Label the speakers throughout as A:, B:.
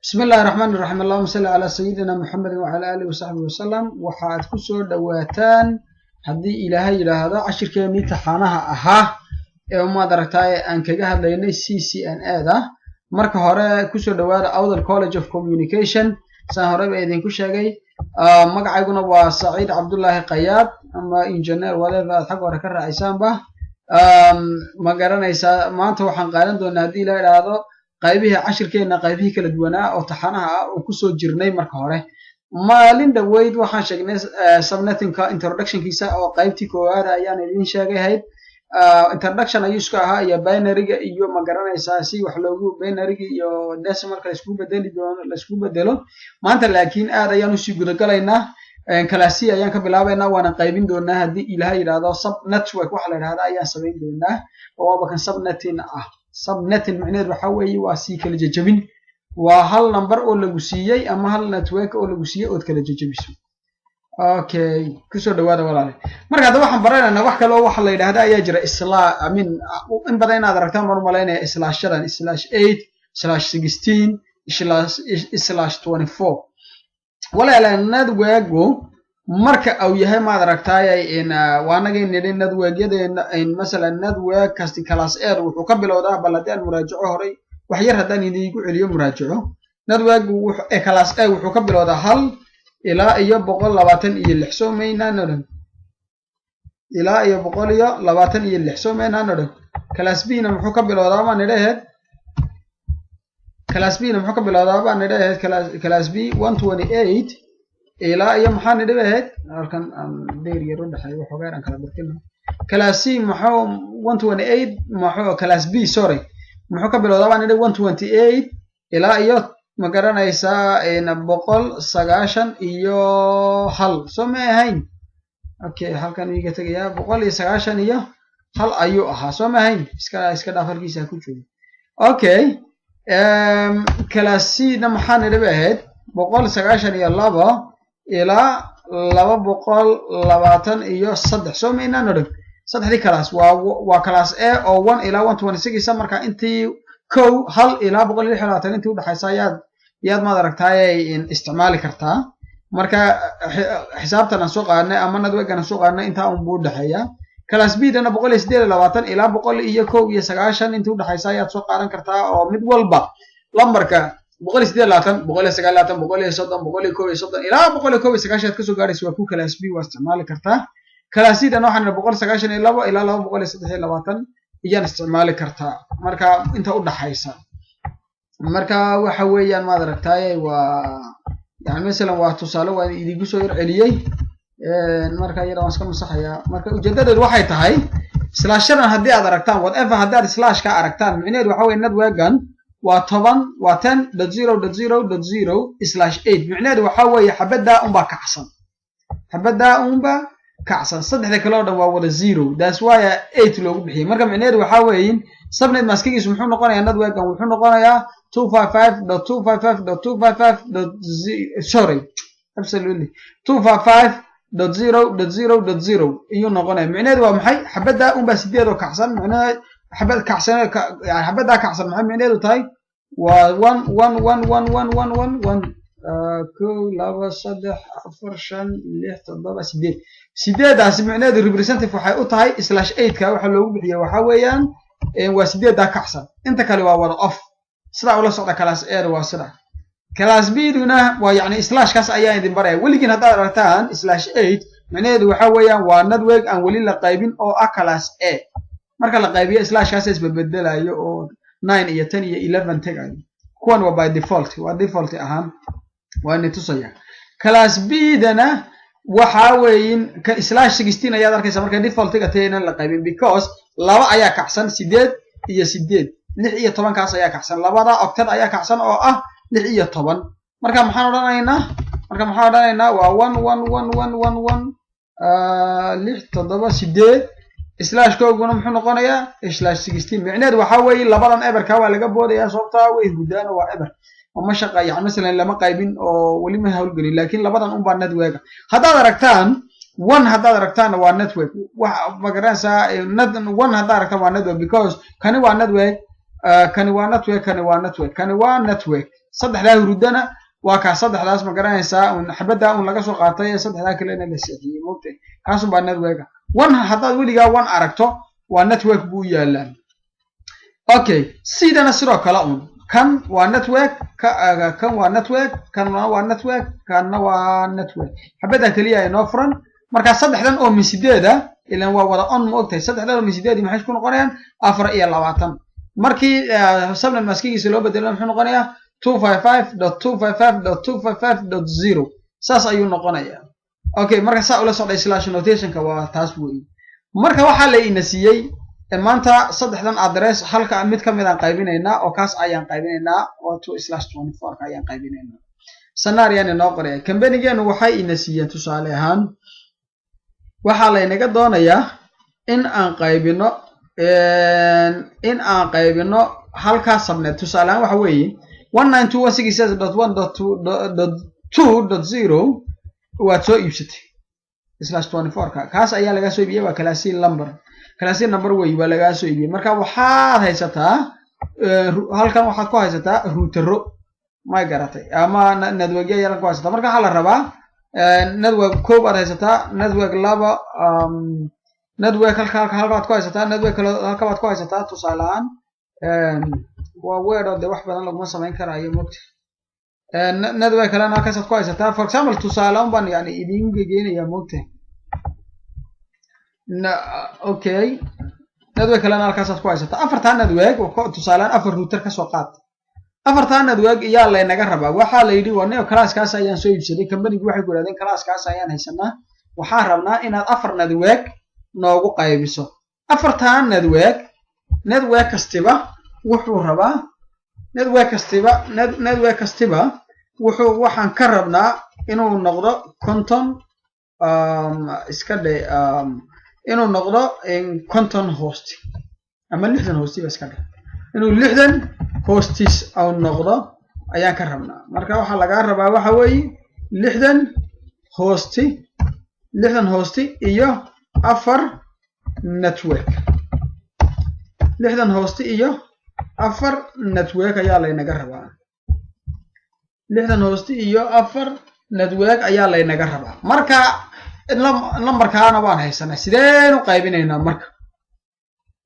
A: بسم الله الرحمن الرحيم اللهم صل على سيدنا محمد وعلى آله وصحبه وسلم waxaad ku soo dhawaataan hadii ilaahay yiraahdo cashirkeena taxanaha ahaa ee maad aragtay aan kaga hadlaynay CCNA marka hore ku soo dhawaada Awdal College of Communication saan hore idin ku sheegay magacayguna waa Saciid Cabdullaahi Qayaad ama engineer whatever xaq hore ka raacaysanba ma garanaysaa maanta waxaan qaadan doonaa hadii la yiraahdo qaybihi cashirkeena qaybihi kala duwanaa oo taxanaha oo ku soo jirnay marka hore maalin dhaweyd waxaan sheegnay subnetting-ka introduction-kiisa oo qaybtii koowaad ayaan idin sheegay introduction ayuu iska ahaa iyo binary-ga iyo ma garanaysaa si wax loogu binary-ga iyo decimal-ka la isku bedelo maanta laakiin aad ayaan u sii guda galaynaa kalaasi ayaan ka bilaabaynaa waana qaybin doonaa hadii ilaahay yiraahdo sub network waxa la yiraahdo ayaan sameyn doonaa oo bakan subnetting ah subnetting macnaheedu waxa weeye waa si kala jajabin waa hal number oo lagu siiyay ama hal network oo lagu siiyay oo kala jajabiso okay kusoo dhawaada walaal marka hadda waxaan baranaynaa wax kale oo waxa la yiraahdo ayaa jira in badan inaad aragtaan mar maleynaya /7 /8 /16 /24 walaal network-gu marka uu yahay ma aragtay waanaga inay network-yadeena mesela network kasti class A wuxuu ka bilowdaa baladeen muraajaco horay wax yar hadaan idinku celiyo muraajaco network-gu wuxuu class A wuxuu ka bilowdaa 1 ilaa iyo 126 soo meynaan ilaa iyo 126 soo meynaan class B na wuxuu ka bilowdaa ma nidheed class B na wuxuu ka bilowdaa ba nidheed class B 128 ilaa iyo maxaan nidheed halkan dheer yar u dhaxay waxa gaar kala barkino class C muxuu 128 muxuu class B sorry muxuu ka bilowdaa baan nidheed 128 ilaa iyo ma garanaysaa 190 iyo hal soo ma ahayn okay halkan iga tagaya 190 iyo hal ayuu ahaa soo ma ahayn iska dhaafalkiisa ku joogo okay class C na maxaan nidheed 192 ilaa 223 iyo 3 soo meynaan odhan saddexdii class waa class A oo 1 ilaa 126 marka intii kow hal ilaa 126 intii u dhaxaysa yaad ma aragtay isticmaali kartaa marka xisaabtan aan soo qaadnay ama network-gan soo qaadnay inta uu u dhaxeeya class B dana 128 ilaa 190 intii u dhaxaysa yaad soo qaadan kartaa oo mid walba lambarka 128 129 130 ilaa 190 ka soo gaarayso waa ku class B waa isticmaali kartaa class C dan waxaan 192 ilaa 223 iyaan isticmaali kartaa marka inta u dhaxaysa marka waxa weeyaan ma aragtay waa yani mesela waa tusaale waa idinku soo yar celiyay marka yar waan iska masaxaya marka ujeedadu waxay tahay /7 hadii aad aragtaan whatever hadii aad slash ka aragtaan macnaheedu waxa weeye network-gan waa 10.0.0.0/8 macnaheedu waxa weeye xabada unba kacsan saddexda kale oo dhan waa wada 0 that's why 8 loogu bixiyay marka macnaheedu waxa weeye subnet maskigiisu muxuu noqonayaa network-gan wuxuu noqonayaa 255.255.255. sorry absolutely 255.0.0.0 iyo noqonaya macnaheedu waa maxay xabada unba 8 oo kacsan macnaheedu xabad kacsan yani xabada kacsan maxay macnaheedu tahay waa 1 1 1 1 1 1 1 2 2 3 4 5 6 7 8 sideedaasi macnaheedu representative waxay u tahay /8 ka waxa loogu bixiyay waxa weeyaan waa sideeda kacsan inta kale waa wada off sida ula socda class A waa sida class B duna waa yani slash kaas ayaa idin baraya waligiin hadda aragtaan /8 macnaheedu waxa weeyaan waa network aan wali la qaybin oo ah class A marka la qaybiyo slash kaas isbedelayo oo 9 iyo 10 iyo 11 tagayo kuwan waa by default waa default ahaan waa inay tusaya class B dana waxa weeyin ka /16 ayaad arkaysaa marka default-ga teena la qaybin because laba ayaa kacsan 8 iyo 8 6 iyo 10 kaas ayaa kacsan labada octet ayaa kacsan oo ah 6 iyo 10 marka maxaan odhanaynaa waa 1 1 1 1 1 1 6 7 8 slash kooguna muxuu noqonayaa /16 macnaheedu waxa weeye labadan eberka waa laga boodayaa sababta way gudaan waa eber ama shaqa yani mesela lama qaybin oo wali ma hawlgelin laakiin labadan un baa network haddaad aragtaan 1 haddaad aragtaan waa network wax ma garanaysaa 1 haddaad aragtaan waa network because kani waa network kani waa network kani waa network kani waa network saddexdaa hurudana waa ka saddexdaas ma garanaysaa un xabada un laga soo qaatay saddexdaa kale la seexiyay moogtay kaas baa network one hadaad weligaa one aragto waa network buu yaalaan okay sidana sidoo kale un kan waa network kan waa network kan waa network kan waa network xabada kaliya inoo furan marka saddexdan oo misideeda ilaan waa wada on moogtay saddexdan oo misideedi maxay ku noqonayaan 4 markii subnet maskigiisa loo bedelo muxuu noqonayaa 255.255.255.0 saas ayuu noqonayaa okay marka saa ula socday slash notation-ka waa taas weey marka waxa la ina siiyay maanta saddexdan address halka mid kamid aan qaybinaynaa oo kaas ayaan qaybinaynaa oo 2/24 ka ayaan qaybinaynaa scenario-na noo qoray company-geenu waxay ina siiyeen tusaale ahaan waxa la inaga doonayaa in aan qaybino halka subnet tusaale ahaan waxa weeye 192.166.1.2.0 waad soo iibsatay /24 ka kaas ayaa laga soo iibiyay waa class number way waa laga soo iibiyay marka waxaad haysataa halkan waxaad ku haysataa routero ma garatay ama network yaran ku haysataa marka waxa la rabaa network koob aad haysataa network laba network halkaad ku haysataa network halkaad ku haysataa tusaale ahaan waa weero de wax badan lagu sameyn karayo moogta network kale halkaas ku haysataa for example tusaale aan baan yani idin gegeynaya moogta okay network kale halkaas ku haysataa afarta network oo tusaale aan afar router ka soo qaad afarta network iyaa la inaga rabaa waxa la yiri waa neo class kaas ayaan soo iibsaday company-gu waxay ku yiraahdeen class kaas ayaan haysanaa waxaan rabnaa inaad afar network noogu qaybiso afarta network kastiba wuxuu rabaa network kastiba waxaan ka rabnaa inuu noqdo conton iska dhe inuu noqdo conton host ama 60 host iska dhe inuu 60 hostis oo noqdo ayaan ka rabnaa marka waxa laga rabaa waxa weeye 60 hosti iyo afar network 60 hosti iyo afar network ayaa la inaga rabaa 60 hosti iyo afar network ayaa la inaga rabaa marka numberkaana waan haysanaa sideen u qaybinaynaa marka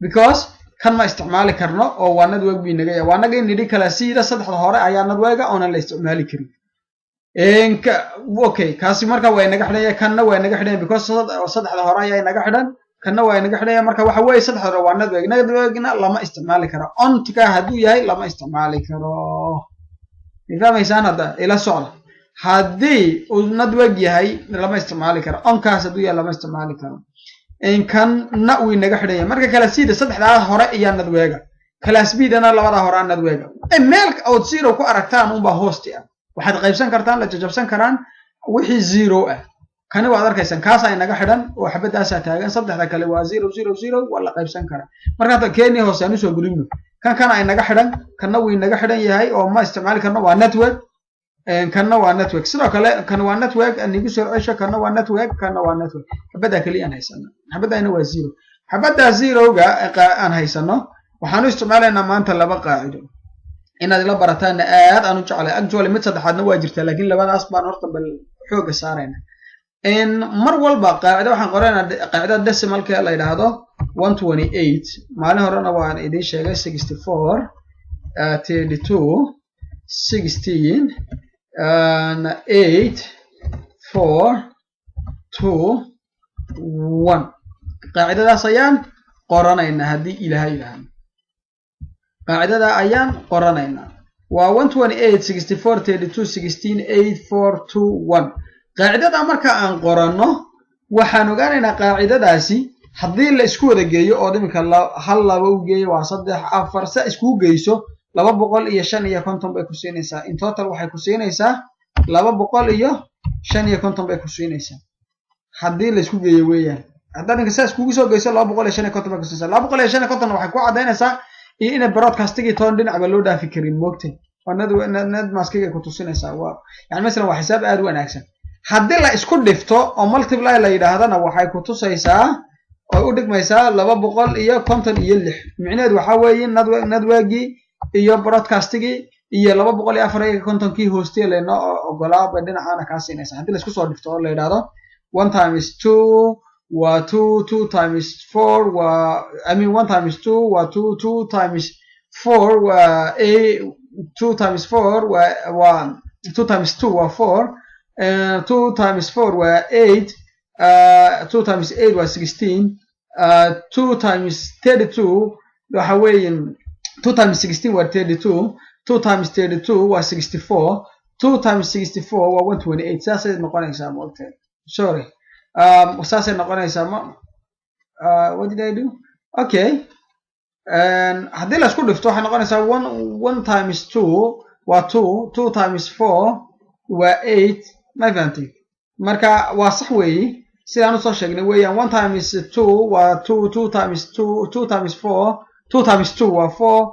A: because kan ma isticmaali karno oo waa network bi naga waa naga nidi kala siida saddexda hore ayaa network oo aan la isticmaali karin okay kaasi marka way naga xidhay kanna way naga xidhay because saddexda hore ayaa naga xidhan kanna way naga xidhay marka waxa weey saddexda hore waa network-na lama isticmaali karo on-ka haduu yahay lama isticmaali karo nidaameysan hada ila socda hadii uu network yahay lama isticmaali karo on-kaas haduu yahay lama isticmaali karo kan na way naga xidhay marka kala siida saddexda hore iyo network class B dana labada hore network email out zero ku aragtaan un ba host ah waxaad qaybsan kartaan la jajabsan karaan wixii zero ah kana waad arkaysan kaas ay naga xidhan oo xabadaas taagan saddexda kale waa 000 wala qaybsan kara marka keeni hoos aanu soo gulino kan ay naga xidhan kana way naga xidhan yahay oo ma isticmaali karno waa network kana waa network sidoo kale kana waa network anigu soo cesho kana waa network xabada kaliya aan haysano xabadaana waa 0 xabada 0 ga aan haysano waxaanu isticmaalaynaa maanta laba qaacido inaad la barataan aad aanu jeclay actually mid saddexaadna waa jirtaa laakiin labadaas baan horta bal xooga saarayna mar walba qaacida waxaan qoraynaa qaacida decimal-ka la yiraahdo 128 maalin horena waan idin sheegay 64 32 16 8 4 2 1 qaacidadaas ayaan qoranaynaa haddii ilaahay yiraahdo qaacidada ayaan qoranaynaa waa 128 64 32 16 8 4 2 1 qaacidada marka aan qoranno waxaan ogaanaynaa qaacidadaasi haddii la isku wada geeyo oo dhimka hal laba u geeyo waa 3 4 sa isku geeyso 255 bay ku siinaysaa in total waxay ku siinaysaa 255 bay ku siinaysaa haddii la isku geeyo weeyaan haddii ninka saas kugu soo geeyso 255 bay ku siinaysaa 255 waxay ku cadeynaysaa in broadcasting toon dhinaca loo dhaafi karin moogtay net maskiga ku tusinaysaa waa yani mesela waa xisaab aad u wanaagsan haddii la isku dhifto oo multiply la yiraahdana waxay ku tusaysaa oo u dhigmaysaa 200 iyo 56 micnaheedu waxa weeye networkii iyo broadcastingii iyo 204 iyo 50 kii hostee leeno ogolaa bay dhinacana ka siinaysa hadii la isku soo dhifto oo la yiraahdo 1 times 2 waa 2 times 4 waa I mean 1 times 2 waa 2 times 4 waa 2 times 4 waa 2 times 2 waa 4 2 times 4 waa 8 2 times 8 was 16 2 times 32 waxa weeyeen 2 times 16 was 32 2 times 32 was 64 2 times 64 was 128 saasay noqonaysaa moogtay sorry saasay noqonaysaa what did I do okay haddii la isku dhifto waxay noqonaysaa 1 times 2 waa 2 times 4 waa 8 ma fahamtay marka waa sax weeye sidaan soo sheegnay weeyaan 1 times 2 waa 2 times 2 times 4 2 times 2 waa 4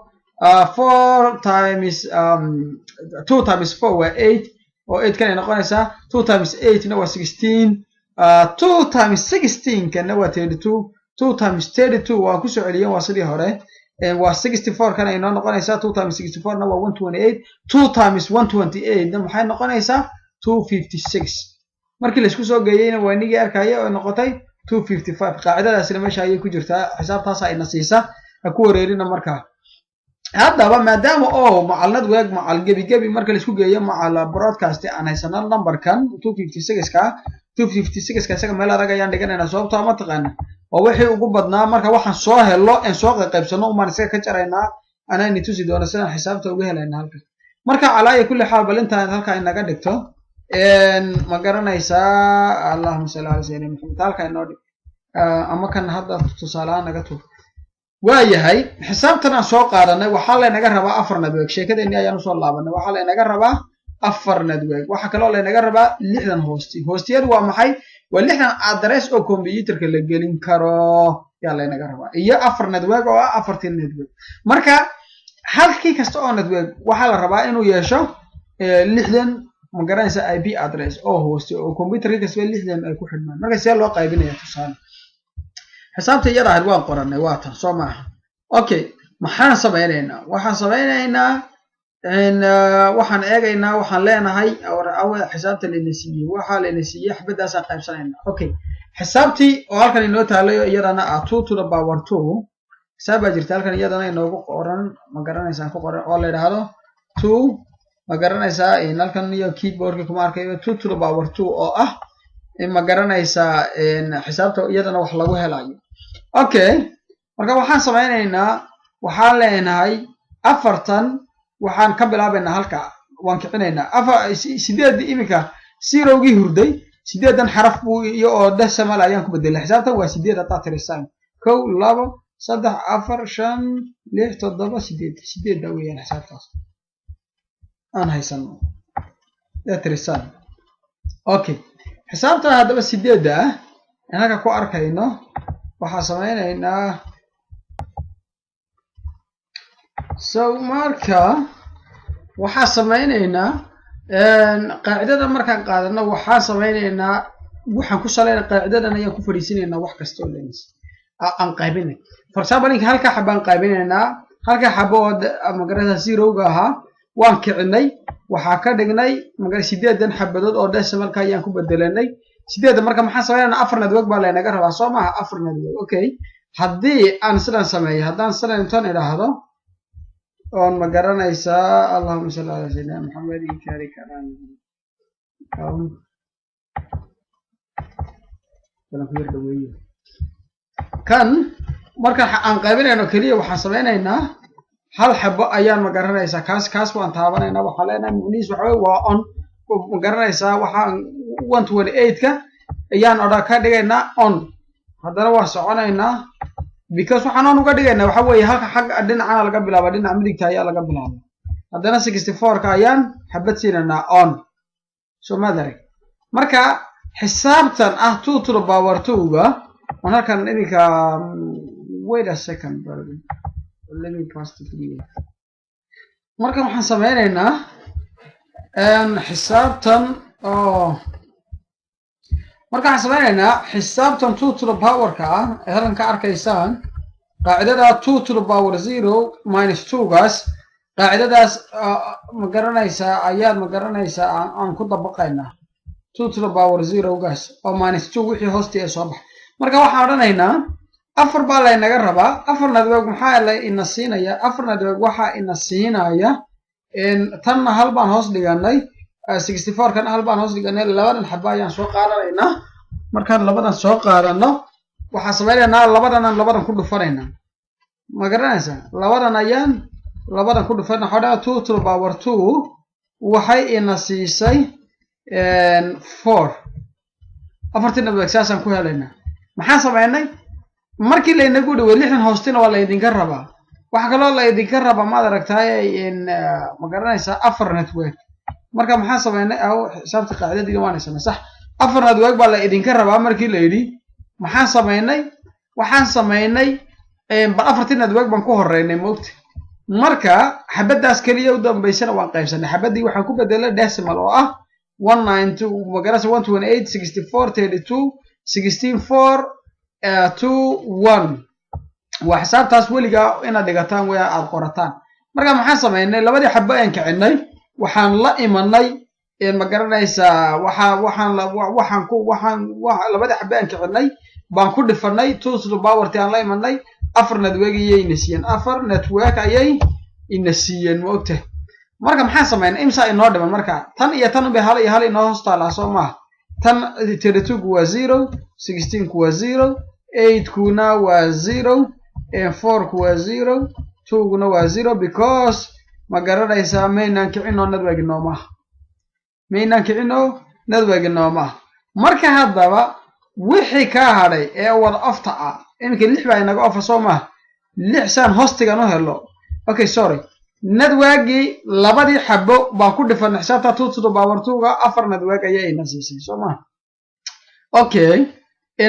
A: 4 times 2 times 4 waa 8 oo 8 kan noqonaysaa 2 times 8 na waa 16 2 times 16 kana waa 32 2 times 32 waa ku soo celiyeen waa sidii hore waa 64 kana inoo noqonaysaa 2 times 64 na waa 128 2 times 128 na maxay noqonaysaa 256 markii la isku soo geeyayna waa nigi arkay oo noqotay 255 qaacidadaasina meesha ayay ku jirtaa xisaabtaas ay nasiisa ku wareerina markaa haddaba maadaama oo macalnad weeg macal gebi marka la isku geeyo macal broadcast aan haysano numberkan 256 ka isaga meel adag ayaan dhiganaynaa sababtoo ma taqaan oo wixii ugu badnaa marka waxaan soo helo in soo qaybsano uma isaga ka jaraynaa ana inay tusi doona sidaan xisaabta uga helayna halka marka calaaya kulli xaal balintaan halka inaga dhigto ma garanaysaa allahumma salli ala sayyidina muhammad halka inoo dhig ama kan hadda tusaalaha naga tuur waayahay xisaabtan aan soo qaadanay waxa la inaga rabaa 4 network sheekadeeni ayaan soo laabanay waxa la inaga rabaa 4 network waxa kale oo la inaga rabaa 60 hostiyadu waa maxay waa 60 address oo computerka la gelin karo yaa la inaga rabaa iyo 4 network oo 4 network marka halkii kasta oo network waxa la rabaa inuu yeesho 60 ma garanaysaa IP address oo host oo computerka kasta 60 ay ku xidhmaan marka si loo qaybinayo tusaale xisaabta iyada aad waan qoranay waa tan soo maaha okay maxaan sameeynaa waxaan eegaynaa waxaan leenahay awal xisaabta la nasiiyay waxa la nasiiyay xabadaas aan qaybsanaynaa okay xisaabtii oo halkan inoo taalayo iyadana 2 to the power 2 xisaab jirta halkan iyadana inoogu qoran ma garanaysaa ku qoran oo la yiraahdo 2 ma garanaysaa in halkan iyo keyboardka kuma arkayo 2 to the power 2 oo ah ma garanaysaa in xisaabta iyadana wax lagu helayo okay marka waxaan sameynaynaa waxaan leenahay afartan waxaan ka bilaabaynaa halka waan kicinaynaa sideed imika zeroogii hurday sideedan xaraf buu iyo oo decimal ayaan ku bedelay xisaabtan waa sideed hada tirisaan 1 2 3 4 5 6 7 8 sideed weeyaan xisaabtaas aan haysano ya tirisaan okay xisaabta hadaba sideeda anaga ku arkayno waxa sameynaynaa so marka waxa sameynaynaa qaacidada markaan qaadano waxa sameynaynaa waxaan ku saleynaa qaacidadan ayaan ku fariisinaynaa wax kasta oo leeyahay aan qaybinay for example halka xabaan qaybinaynaa halka xabood ama garada zero-ga ahaa waan kicinay waxa ka dhignay magal sideedan xabadood oo decimalka ayaan ku bedelanay sideeda marka maxaa sameeynaa 4 network baa la inaga rabaa soo maaha 4 network okay haddii aan sidan sameeyo haddaan sidan intaan idhaahdo oon ma garanaysaa allahumma salli ala sayyidina muhammad kari karan kan marka aan qaybinayno kaliya waxaan sameynaynaa hal xabo ayaan ma garanaysaa kaas waan taabanaynaa waxa leenahay muuniis waxa waa on ma garanaysaa waxaan 128 ka ayaan oda ka dhigaynaa on haddana waa soconaynaa because waxaan uga dhigaynaa waxa weeye halka xaq dhinaca laga bilaabo dhinaca midigta ayaa laga bilaabo haddana 64 ka ayaan xabad siinanaa on soo madare marka xisaabtan 2 to the power 2 ga markan idinka wait a second brother let me pass to 3 marka waxaan sameynaynaa xisaabtan oo marka waxaan samaynaynaa xisaabtan 2 to the power ka ah ee halkan ka arkaysaan qaacidada 2 to the power 0 minus 2 gaas qaacidadaas ma garanaysaa ayaad ma garanaysaa aan ku dabaqaynaa 2 to the power 0 gaas oo minus 2 wixii hoostiisa soo bax marka waxaan odhanaynaa afar baa la inaga rabaa afar nadweeg maxaa la ina siinaya afar nadweeg waxa ina siinaya tanna hal baan hoos dhiganay 64 kan hal baan hoos dhiganay labadan xabba ayaan soo qaadanaynaa markaan labadan soo qaadano waxa sameeynaa labadan ku dhufanaynaa ma garanaysaa labadan ayaan labadan ku dhufanaynaa xodaa 2 to the power 2 waxay ina siisay 4 afartii nadweeg saasaan ku helaynaa maxaa sameeynay markii la inagu dhaweey 6 hoostina waa la idinka rabaa waxa kale oo la idinka rabaa ma aragtay ma garanaysaa afar network marka maxaa sameeynay xisaabta qaacidadii waan sameeyay sax afar network baa la idinka rabaa markii la yiri maxaa sameeynay waxaan sameeynay bal afartii network baan ku horeynay moogta marka xabadaas kaliya u dambeysana waan qaybsanay xabadii waxaan ku bedelay decimal oo ah 192 ma garanaysaa 128 64 32 16 4 2 1 waa xisaabtaas weliga inaad dhigataan way aad qorataan marka maxaan sameeynay labadii xabba aan kicinay waxaan la imanay ma garanaysaa waxaan labadii xabba aan kicinay baan ku dhifanay 2 to the power aan la imanay afar network ayay inasiiyeen afar network ayay inasiiyeen ma ogtahay marka maxaan sameeynay imsa inoo dhiman marka tan iyo tan bay hal iyo hal inoo hoostaalaa soo maaha tan 32 waa 0 16 waa 0 8 kuna waa 0 4 waa 0 2 kuna waa 0 because ma garanaysaa maynaan kicino network noomaha maynaan kicino network noomaha marka haddaba wixii ka hadhay ee wada ofta ah iminka 6 baa inaga ofa soo maaha 6 saan hoostigan u helo okay sorry networkii labadii xabbo baan ku dhifan xisaabta 2 to the power 2 ga afar network ayay ina siisay soo maaha okay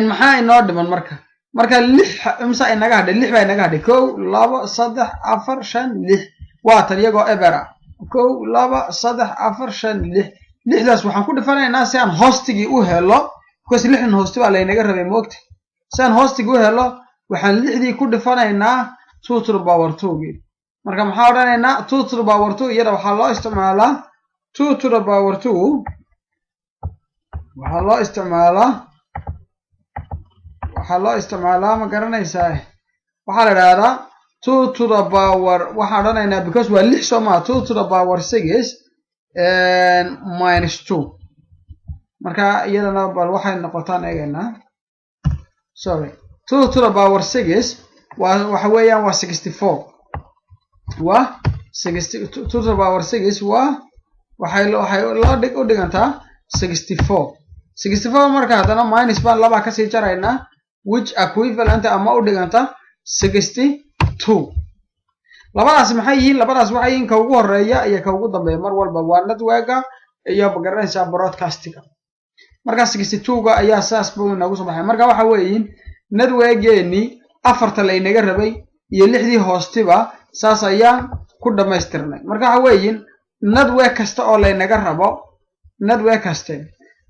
A: maxaa inoo dhiman marka 6 imsa inaga hadhay 6 baa inaga hadhay 1 2 3 4 5 6 waa tan iyagoo ebera 1 2 3 4 5 6 6daas waxaan ku dhifanaynaa si aan hoostigii u helo because 6 hoosti baa la inaga rabay moogta si aan hoostigii u helo waxaan 6dii ku dhifanaynaa 2 to the power 2 gii marka maxaa odhanaynaa 2 to the power 2 iyada waxaa loo isticmaalaa 2 to the power 2 waxaa loo isticmaalaa ma garanaysaa waxaa la yiraahdaa 2 to the power waxaan odhanaynaa because waa 6 soo ma 2 to the power 6 minus 2 marka iyadana bal waxay noqotaan eegana sorry 2 to the power 6 waxa weeyaan waa 64 waa 2 to the power 6 waa waxay loo u dhigantaa 64 marka hadana minus baan laba ka sii jaraynaa which equivalent ama u dhiganta 62 labadaas maxay yihiin labadaas waxay yihiin ka ugu horeeya iyo ka ugu dambeeya mar walba waa network iyo magaranaysa broadcasting marka 62 ga ayaa saas buu nagu soo baxay marka waxa weeyeen network-geeni afarta la inaga rabay iyo 6dii hoostiba saas ayaan ku dhameystirnay marka waxa weeyeen network kasta oo la inaga rabo network kasta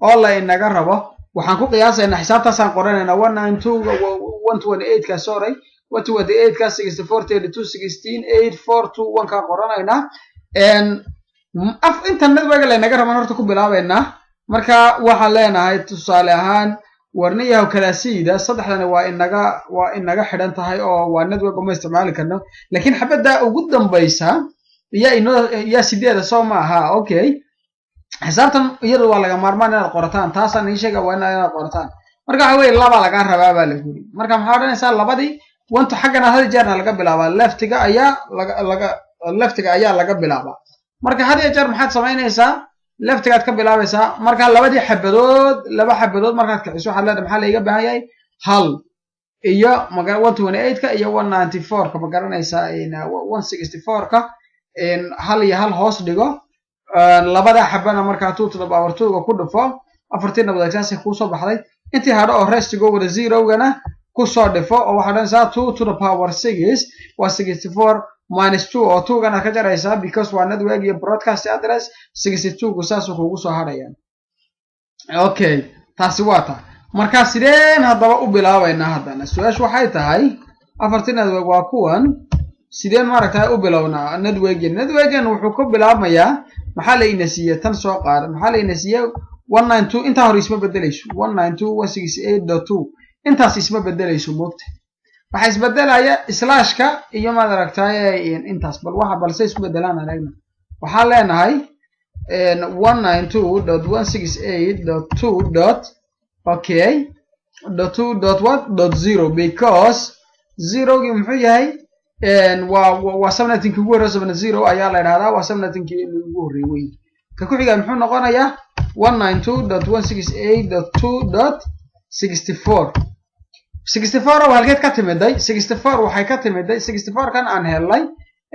A: oo la inaga rabo waxaan ku qiyaasaynaa xisaabtaasaan qoranaynaa 192 128 ka sorry 128 ka 64 32 16 8 4 2 1 ka qoranaynaa inta network la inaga rabo horta ku bilaabaynaa marka waxa leenahay tusaale ahaan warniyaha kalaasiida saddexdana waa inaga xidhan tahay oo waa network uma isticmaali karno laakiin xabada ugu dambaysa yaa sideeda soo ma aha okay xisaabtan iyadu waa laga maarmaan inaad qorataan taasaan ii sheega waa inaad qorataan marka waxa weeye laba laga rabaa baa la guri marka maxaa odhanaysaa labadii wanta xaggana hal jeerna laga bilaabaa leftiga ayaa laga bilaabaa marka had iyo jeer maxaad samaynaysaa leftigaad ka bilaabaysaa marka labadii xabadood laba xabadood markaad kiciso waxaad leedahay maxaa laiga baahan yahay hal iyo 128 ka iyo 194 ka ma garanaysaa 164 ka hal iyo hal hoos dhigo labada xabana marka 2 to the power 2 ga ku dhufo afartii nabadaysaasi ku soo baxday intii hada oo restigo wada 0 gana ku soo dhifo oo waxa dhanaysaa 2 to the power 6 waa 64 minus 2 oo 2 gana ka jaraysaa because waa network iyo broadcast address 62 ku saas kugu soo hadhayaan okay taasi waa taa marka sideen hadaba u bilaabayna hadana su'aashu waxay tahay afartii network waa kuwan sideen maaragtay u bilawnaa network wuxuu ku bilaabmayaa maxaa la inasiiyay tan soo qaad maxaa la inasiiyay 192 inta hore isma bedelayso 192.168.2 intaas isma bedelayso moogta waxa isbedelaya slashka iyo maaragtay intaas bal waxa balse isku bedelaan anagna waxa leenahay 192.168.2. okay .2.what.0 because 0 gi muxuu yahay waa subnetting ugu horeeyo 0 ayaa la yiraahdaa waa subnetting ugu horeeyay ka ku xiga muxuu noqonayaa 192.168.2.64 64 oo halkeed ka timiday 64 waxay ka timiday 64 kan aan helay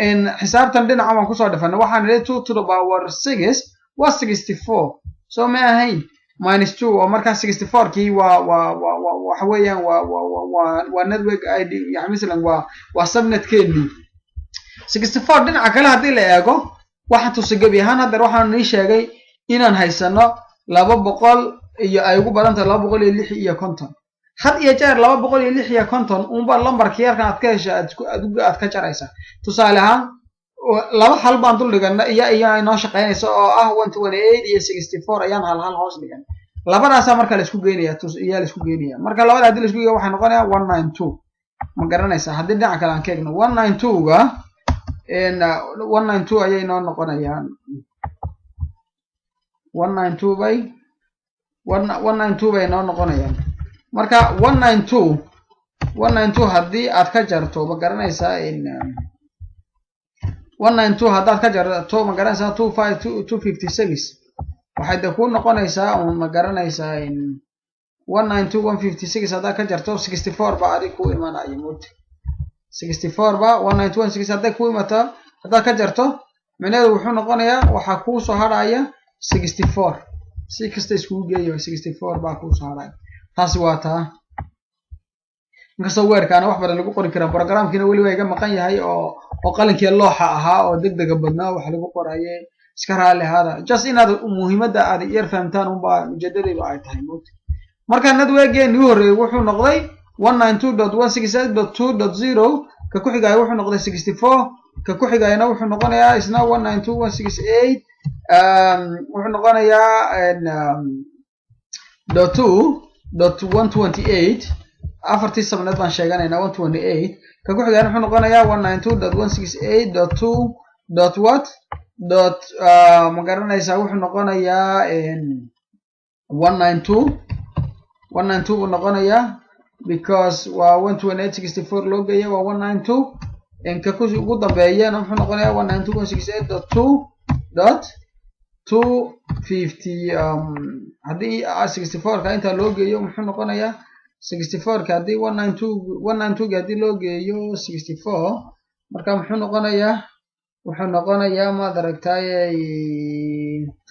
A: in xisaabtan dhinaca aan ku soo dhafanay waxaan helay 2 to the power 6 waa 64 so ma ahayn minus 2 oo marka 64 kii waxa weeyaan waa network ID yani midalan waa subnet keeni 64 dhinaca kale hadii la eego waxa tusigabi ahaan hadda waxaan ni sheegay inaan haysano 200 iyo ay ugu badan tahay 206 had iyo jeer 206 unba lambarka yarkan aad ka heshay aad ka jaraysa tusaale ahaan laba hal baan dul dhigana iyo inoo shaqeynayso oo ah 128 iyo 64 ayaan hal hoos dhigan labadaas marka la isku geenaya la isku geenaya marka labada hadii la isku geeyo waxay noqonayaan 192 ma garanaysa hadii dhinaca kale aan ka eegno 192 ga 192 ayay inoo noqonayaan 192 bay inoo noqonayaan marka 192 hadii aad ka jarto ma garanaysa 192 hadaad ka jarto ma garanaysaa 256 waxay ku noqonaysaa ma garanaysaa 192.156 hadaad ka jarto 64 ba ari ku imanaya mooti 64 ba 192.156 hadaad ku imata hadaad ka jarto macnaheedu wuxuu noqonayaa waxa ku soo haraya 64 si kasta isku geeyo 64 ba ku soo haraya taasi waa taa inkastoo weerkaana wax badan lagu qori karaa programkiina wali way iga maqan yahay oo qalinkii looxa ahaa oo degdeg badnaa wax lagu qorayay iska raali hada just inaad muhiimada aad yar fahamtaan un baa ujeedadaydu ay tahay mooti marka network-geeni hore wuxuu noqday 192.168.2.0 ka ku xigay wuxuu noqday 64 ka ku xigayna wuxuu noqonayaa isna 192.168 wuxuu noqonayaa .2.128 afartii sabnad baan sheeganaynaa 128 ka ku xigayna wuxuu noqonayaa 192.168.2. ma garanaysaa wuxuu noqonayaa 192 buu noqonayaa because waa 128.64 loo geeyay waa 192 ka ku ugu dambeeyana wuxuu noqonayaa 192.168.250 hadii 64 ka inta loo geeyo muxuu noqonayaa 64 ka hadii 192 hadii loo geeyo 64 marka muxuu noqonayaa ma aragtay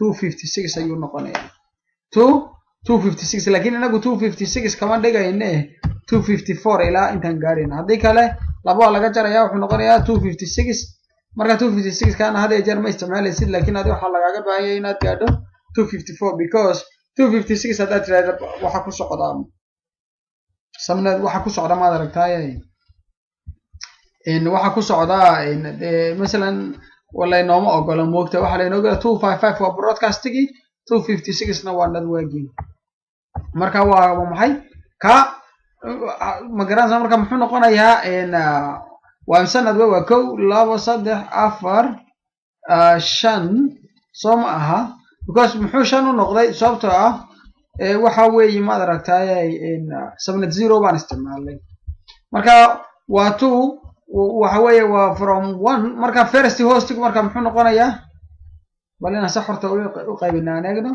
A: 256 ayuu noqonayaa 256 laakiin inagu 256 kama dhigayne 254 ilaa intaan gaarayna hadii kale laba laga jaraya wuxuu noqonayaa 256 marka 256 kana hadda jeer ma isticmaalaysid laakiin hadii waxa lagaaga baahan yahay inaad gaadho 254 because 256 hadda tirada waxa ku socda samnad waxa ku socda ma aragtay waxa ku socda midalan wala inooma ogola moogta waxa la inooga 255 waa broadcastigi 256 na waa networking marka waa maxay ka ma garanaysaa marka muxuu noqonayaa waa imsanad waa 1 2 3 4 5 soo ma aha because muxuu shan u noqday sababtoo ah waxa weeye ma aragtay 70 baan isticmaalay marka waa 2 waxa weeye waa from 1 marka first host marka muxuu noqonayaa balina sax horta u qaybinaa anagna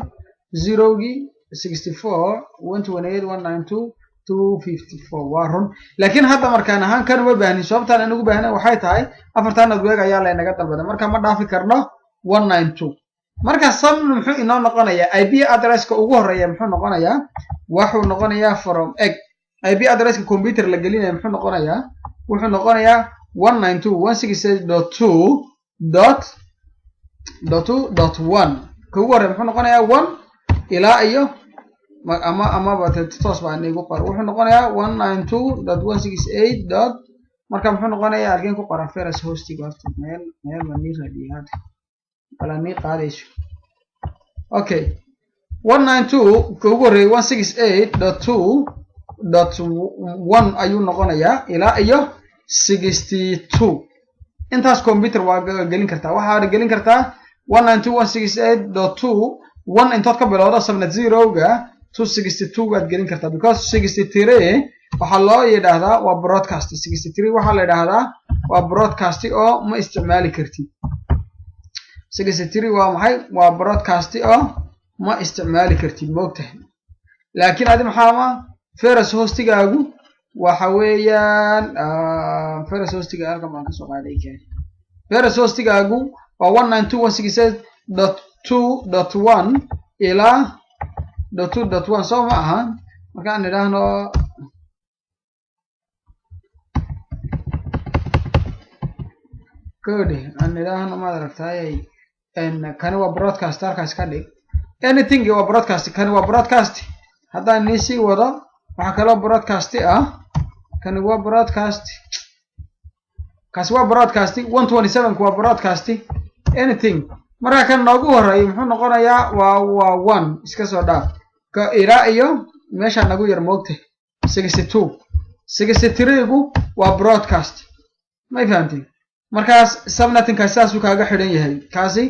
A: 0 gi 64 128 192 254 waa run laakiin hadda markaan ahaan kan uma baahnin sababtaan aan ugu baahnayn waxay tahay afartan network ayaa la inaga dalbaday marka ma dhaafi karno 192 marka sum muxuu inoo noqonayaa IP addresska ugu horeeya muxuu noqonayaa wuxuu noqonayaa from egg IP addresska computer la gelinayo muxuu noqonayaa wuxuu noqonayaa 192.168.2.1 ka ugu horeeya muxuu noqonayaa 1 ilaa iyo ama toos baan igu qor wuxuu noqonayaa 192.168. marka muxuu noqonayaa halkeen ku qoran Ferris hostiga horta meel ma nii raadiyaad bala nii qaadayso. okay 192 ka ugu horeeyay 168.2.1 ayuu noqonayaa ilaa iyo 62. intaas computer waa gelin kartaa waxaad gelin kartaa 192.168.2 intaad ka bilowdo subnet 0 ga 262 waad gelin kartaa because 63 waxa loo yiraahdaa waa broadcast. 63 waxa la yiraahdaa waa broadcast oo ma isticmaali kartid. 63 waa maxay waa broadcast oo ma isticmaali kartid moogtahay. laakiin adi maxaa Ferris hostigaagu waxa weeyaan Ferris hostiga halkan baan ka soo qaaday keen. Ferris hostigaagu waa 192.168.2.1 ilaa .2.1 soo ma aha markaan idhaahno code aan idhaahno ma aragtay kan waa broadcast halkaas ka dhig anything waa broadcast kan waa broadcast haddaan nisi wado waxa kale broadcast ah kan waa broadcast kaas waa broadcast 127 waa broadcast anything marka kan noogu horeeyo muxuu noqonayaa waa 1 iska soo dhaaf ka ilaa iyo meesha nagu yar moogtay 62. 63 gu waa broadcast ma fahanteen markaas subnetinka saas uu kaaga xidhan yahay kaasi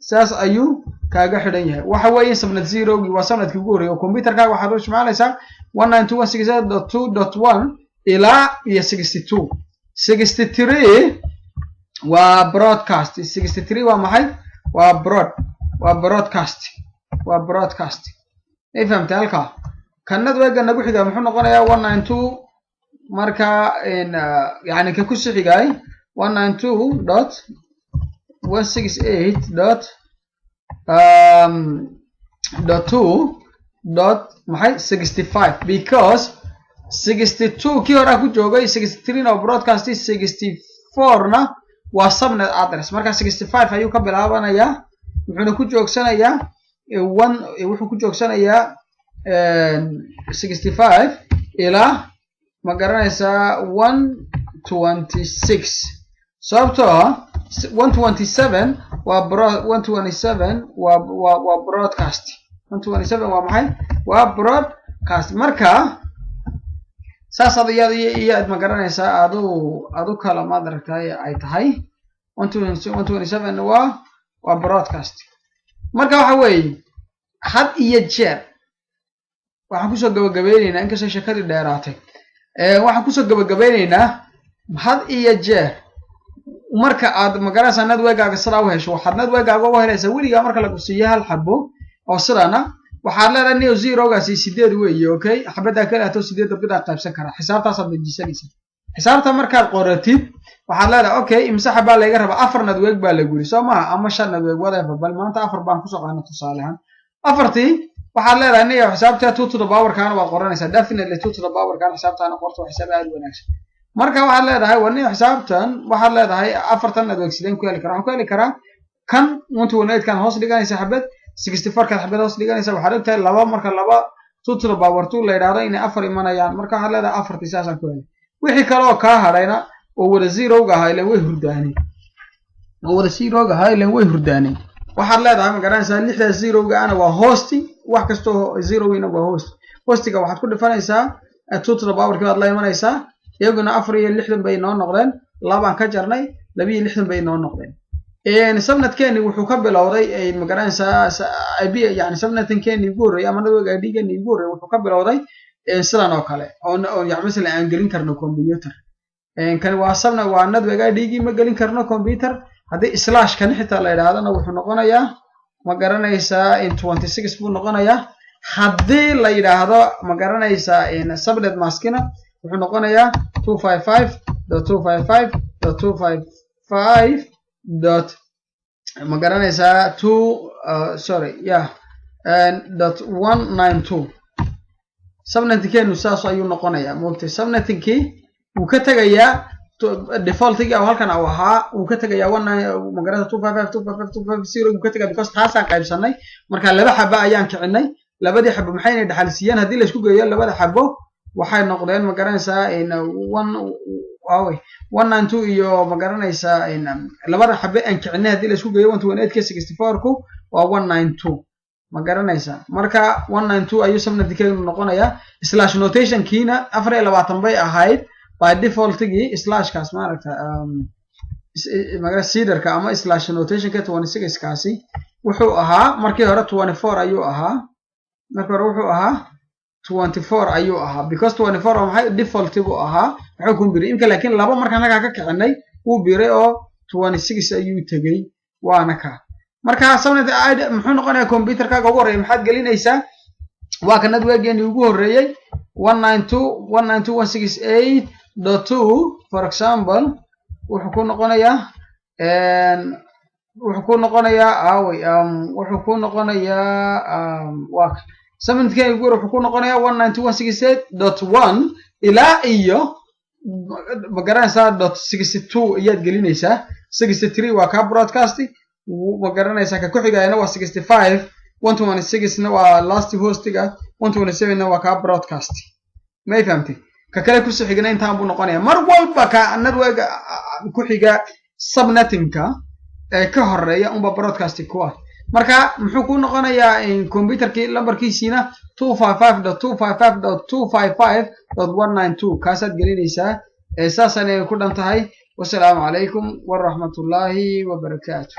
A: saas ayuu kaaga xidhan yahay waxa weeye subnet 0 gi waa subnetkii ugu horeeyay computerka waxaad u isticmaalaysaa 192.168.2 ilaa iyo 62. 63 waa broadcast. 63 waa maxay waa broadcast ay fahamtay halka kanad weega nagu xiga muxuu noqonayaa 192 marka yani ka ku xigaay 192.168.2.65 because 62 kii hore ku joogay 63 na broadcast 64 na waa subnet address marka 65 ayuu ka bilaabanayaa wuxuu ku joogsanayaa wuxuu ku joogsanayaa 65 ilaa ma garanaysaa 126 sababtoo 127 waa 127 waa broadcast. 127 waa maxay waa broadcast marka saas aad ma garanaysaa aadu kala ma aragtay ay tahay 127 waa broadcast marka waxa weeye had iyo jeer waxaan ku soo gabagabeynaynaa in kasoo shakadi dheeraatay waxaan ku soo gabagabeynaynaa had iyo jeer marka aad ma garanaysaa networkaaga sida u hesho waxaad networkaaga uga helaysaa weligaa marka lagu siiyo hal xabo oo sidana waxaad leedahay neo 0gaasi 8 weeye okay xabada kale ato 8 bida qaybsan kara xisaabtaas aad dejisanaysaa xisaabta markaad qoratid waxaad leedahay okay imsaxa baa laga rabaa 4 network baa la guri soo ma ama 5 network whatever bal maanta 4 baan ku soo qaadana tusaalahan afartii waxaad leedahay neo xisaabta 2 to the power kana waa qoranaysaa definitely 2 to the power kana xisaabtaana qorto xisaab aad wanaagsan marka waxaad leedahay waa neo xisaabtan waxaad leedahay 4 network sideen ku heli karaa waxaan ku heli karaa kan 128 kan hoos dhiganaysa xabad 64 kan xabad hoos dhiganaysa waxaad ogtahay laba marka laba 2 to the power 2 la yiraahdo inay 4 imanayaan marka waxaad leedahay 4 tisaasan ku heli wixii kale oo ka hadhayna oo wada 0 ga ahaa ilaa way hurdaanay waxaad leedahay ma garanaysaa 6 0 ga ana waa hosting wax kasto 0 ina waa hostiga waxaad ku dhifanaysaa 2 to the power kaad la imanaysaa iyaguna 4 iyo 60 bay noo noqdeen labaan ka jarnay 2 iyo 60 bay noo noqdeen subnetkeeni wuxuu ka bilowday ma garanaysaa IP yani subnetkeeni ugu horeeyay ama network ID-geeni ugu horeeyay wuxuu ka bilowday sidan oo kale oo yani mesela aan gelin karno computer kan waa subnet waa network ID-gi ma gelin karno computer haddii slash kan xitaa la yiraahdo wuxuu noqonayaa ma garanaysaa 26 buu noqonayaa haddii la yiraahdo ma garanaysaa subnet maskina wuxuu noqonayaa 255.255.255 ma garanaysaa 2.192 subnetkeenu saas ayuu noqonayaa moogtay subnetkii wuu ka tagayaa defaultigi halkan uu ahaa wuu ka tagayaa 19 ma garanaysaa 255.255.250 wuu ka tagayaa because taasaan qaybsanay marka laba xaba ayaan kicinay labadii xabo maxayna dhaxalsiiyeen haddii la isku geeyo labada xabo waxay noqdeen ma garanaysaa in 192 iyo ma garanaysaa in labada xabo aan kicinay haddii la isku geeyo 128 ku waa 192 ma garanaysaa marka 192 ayuu subnetkeenu noqonayaa slash notation kiina 24 bay ahayd by default gii slash kaas ma aragta magara seederka ama slash notation ka 26 kaasi wuxuu ahaa markii hore 24 ayuu ahaa markii hore wuxuu ahaa 24 ayuu ahaa because 24 waxay default buu ahaa wuxuu ku biray imka laakiin laba markaan naga ka kicinay uu biray oo 26 ayuu tagay waana ka marka sabnad aad muxuu noqonayaa computerkaaga ugu horeeyay maxaad gelinaysaa waa kanad weegeeni ugu horeeyay 192.168.2 for example wuxuu ku noqonayaa waa sabnadkeeni ugu horeeyay wuxuu ku noqonayaa 192.168.1 ilaa iyo magaranaysaa .62 ayaad gelinaysaa 63 waa ka broadcast ma garanaysaa ka ku xigayna waa 65 126 na waa last hostiga 127 na waa ka broadcast ma fahamtay ka kale ku soo xigna intaan buu noqonayaa mar walba ka network ku xiga subnettingka ee ka horeeya umba broadcast ku ah marka muxuu ku noqonayaa in computerkii lambarkiisina 255.255.255.192 kaasaad gelinaysaa ee saasan ay ku dhan tahay wassalaamu calaykum warahmatullaahi wabarakaatuh